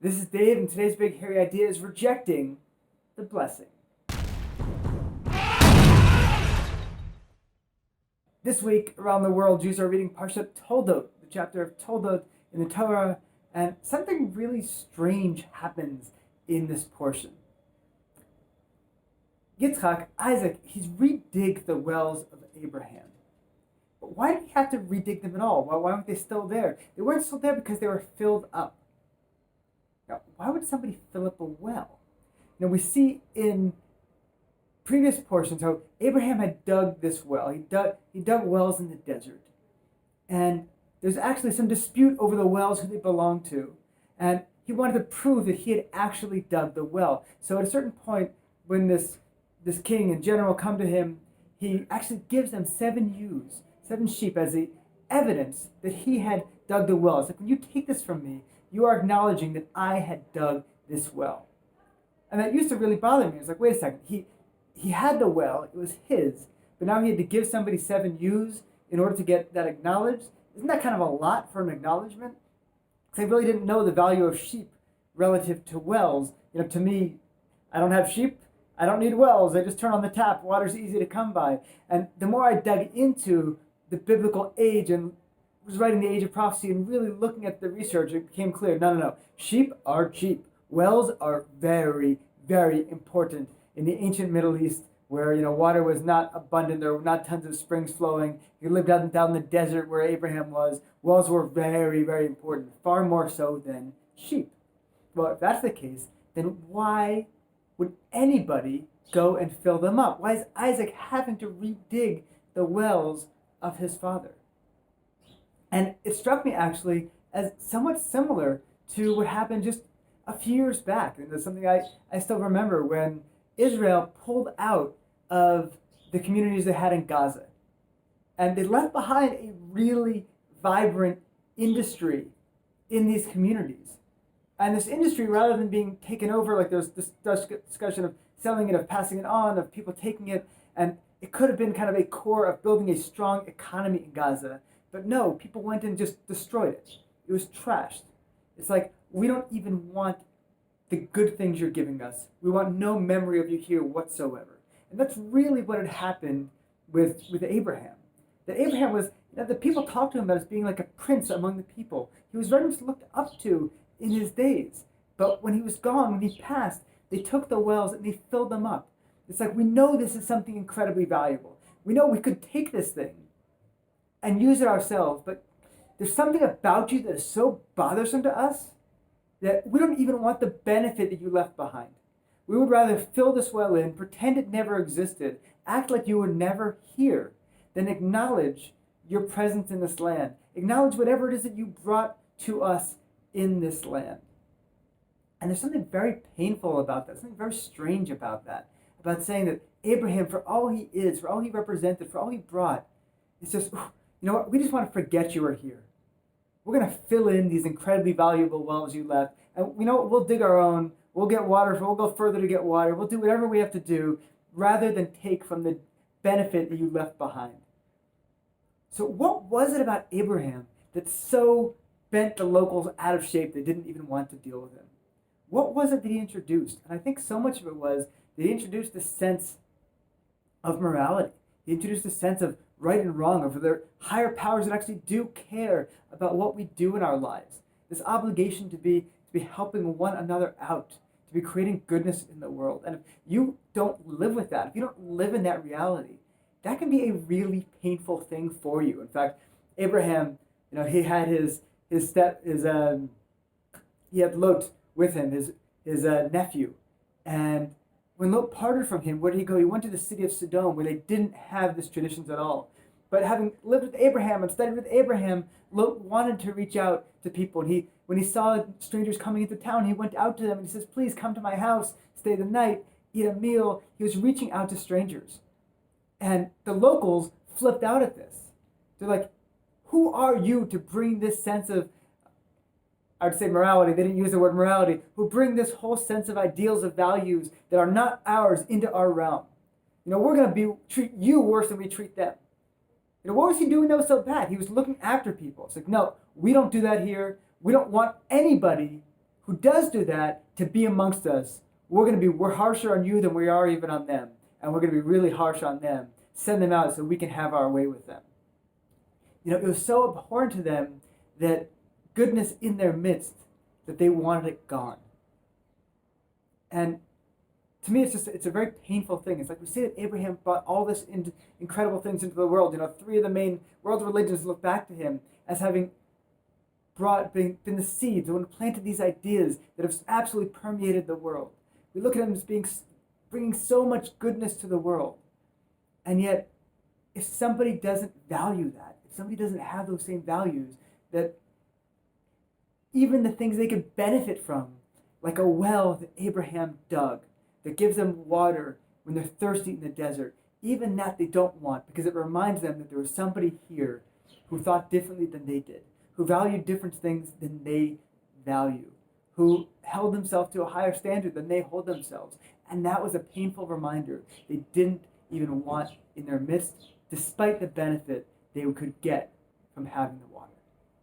This is Dave, and today's big hairy idea is rejecting the blessing. This week, around the world, Jews are reading Parshat Toldot, the chapter of Toldot in the Torah, and something really strange happens in this portion. Yitzchak, Isaac, he's redigged the wells of Abraham. But why did he have to redig them at all? Why weren't they still there? They weren't still there because they were filled up. Now, why would somebody fill up a well? We see in previous portions how Abraham had dug this well. He dug wells in the desert. And there's actually some dispute over the wells who they belonged to. And he wanted to prove that he had actually dug the well. So at a certain point, when this king and general come to him, he actually gives them 7 ewes, 7 sheep, as the evidence that he had dug the well. It's like, when you take this from me, you are acknowledging that I had dug this well. And that used to really bother me. It's like, wait a second, he had the well, it was his, but now he had to give somebody 7 ewes in order to get that acknowledged. Isn't that kind of a lot for an acknowledgement? Because I really didn't know the value of sheep relative to wells. To me, I don't have sheep, I don't need wells, I just turn on the tap, water's easy to come by. And the more I dug into the biblical age and was writing the Age of Prophecy and really looking at the research, it became clear, no. Sheep are cheap. Wells are very, very important in the ancient Middle East, where water was not abundant. There were not tons of springs flowing. You lived down in the desert where Abraham was. Wells were very, very important, far more so than sheep. Well, if that's the case, then why would anybody go and fill them up? Why is Isaac having to redig the wells of his father? And it struck me actually as somewhat similar to what happened just a few years back. And it's something I still remember when Israel pulled out of the communities they had in Gaza. And they left behind a really vibrant industry in these communities. And this industry, rather than being taken over, like there's this discussion of selling it, of passing it on, of people taking it, and it could have been kind of a core of building a strong economy in Gaza. But no, people went and just destroyed it. It was trashed. It's like, we don't even want the good things you're giving us. We want no memory of you here whatsoever. And that's really what had happened with Abraham. That Abraham was, the people talked to him about as being like a prince among the people. He was very much looked up to in his days. But when he was gone, when he passed, they took the wells and they filled them up. It's like, we know this is something incredibly valuable. We know we could take this thing and use it ourselves, but there's something about you that is so bothersome to us that we don't even want the benefit that you left behind. We would rather fill this well in, pretend it never existed, act like you were never here, than acknowledge your presence in this land. Acknowledge whatever it is that you brought to us in this land. And there's something very painful about that, something very strange about that, about saying that Abraham, for all he is, for all he represented, for all he brought, it's just, you know what, we just want to forget you were here. We're going to fill in these incredibly valuable wells you left. And you know what, we'll dig our own, we'll get water, we'll go further to get water, we'll do whatever we have to do, rather than take from the benefit that you left behind. So what was it about Abraham that so bent the locals out of shape they didn't even want to deal with him? What was it that he introduced? And I think so much of it was that he introduced this sense of morality. He introduced a sense of right and wrong, of there higher powers that actually do care about what we do in our lives. This obligation to be helping one another out, to be creating goodness in the world. And if you don't live with that, if you don't live in that reality, that can be a really painful thing for you. In fact, Abraham, he had he had Lot with him, his nephew, and when Lot parted from him, where did he go? He went to the city of Sodom, where they didn't have these traditions at all. But having lived with Abraham and studied with Abraham, Lot wanted to reach out to people. And when he saw strangers coming into town, he went out to them and he says, please come to my house, stay the night, eat a meal. He was reaching out to strangers. And the locals flipped out at this. They're like, who are you to bring this sense of, I would say morality, they didn't use the word morality, who bring this whole sense of ideals of values that are not ours into our realm? We're going to treat you worse than we treat them. What was he doing that was so bad? He was looking after people. It's like, no, we don't do that here. We don't want anybody who does do that, to be amongst us. We're harsher on you than we are even on them. And we're going to be really harsh on them. Send them out so we can have our way with them. It was so abhorrent to them that goodness in their midst that they wanted it gone. And to me, it's a very painful thing. It's like we see that Abraham brought all this incredible things into the world. 3 of the main world religions look back to him as having been the seeds, the one who planted these ideas that have absolutely permeated the world. We look at him as bringing so much goodness to the world. And yet, if somebody doesn't value that, if somebody doesn't have those same values, that even the things they could benefit from, like a well that Abraham dug, that gives them water when they're thirsty in the desert, even that they don't want, because it reminds them that there was somebody here who thought differently than they did, who valued different things than they value, who held himself to a higher standard than they hold themselves. And that was a painful reminder they didn't even want in their midst, despite the benefit they could get from having the water.